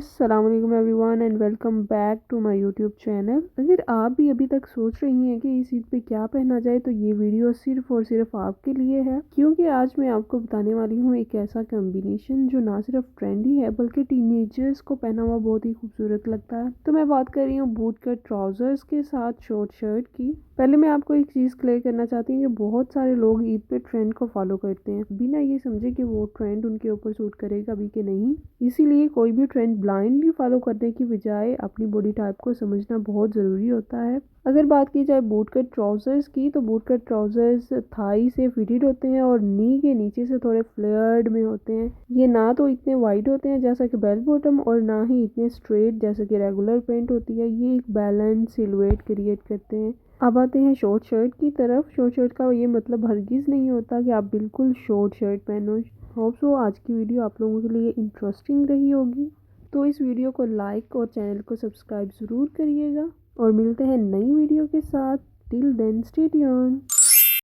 अस्सलाम वालेकुम everyone and welcome back to my YouTube channel. अगर आप भी अभी तक सोच रही हैं कि इस ईद पे क्या पहना जाए तो ये वीडियो सिर्फ और सिर्फ आपके लिए है, क्योंकि आज मैं आपको बताने वाली हूँ एक ऐसा कॉम्बिनेशन जो ना सिर्फ ट्रेंडी है बल्कि टीनेजर्स को पहना हुआ बहुत ही खूबसूरत लगता है। तो मैं बात कर रही हूँ बूट कट ट्राउजर्स के साथ शॉर्ट शर्ट की। पहले मैं आपको एक चीज़ क्लियर करना चाहती हूँ कि बहुत सारे लोग ईद पे ट्रेंड को फॉलो करते हैं बिना ये समझे कि वो ट्रेंड उनके ऊपर सूट करेगा भी कि नहीं। इसीलिए कोई भी ट्रेंड ब्लाइंडली फॉलो करने की बजाय अपनी बॉडी टाइप को समझना बहुत ज़रूरी होता है। अगर बात की जाए बूट कट ट्राउजर्स की, तो बूट कट ट्राउजर्स थाई से फिटेड होते हैं और नी के नीचे से थोड़े फ्लेयर्ड में होते हैं। ये ना तो इतने वाइड होते हैं जैसा कि बेल बॉटम और ना ही इतने स्ट्रेट जैसा कि रेगुलर पैंट होती है। ये एक बैलेंस सिलुएट क्रिएट करते हैं। अब आते हैं शॉर्ट शर्ट की तरफ। शॉर्ट शर्ट का ये मतलब हरगिज़ नहीं होता कि आप बिल्कुल शॉर्ट शर्ट पहनो। होप सो आज की वीडियो आप लोगों के लिए इंटरेस्टिंग रही होगी। तो इस वीडियो को लाइक और चैनल को सब्सक्राइब ज़रूर करिएगा और मिलते हैं नई वीडियो के साथ। Till then stay tuned.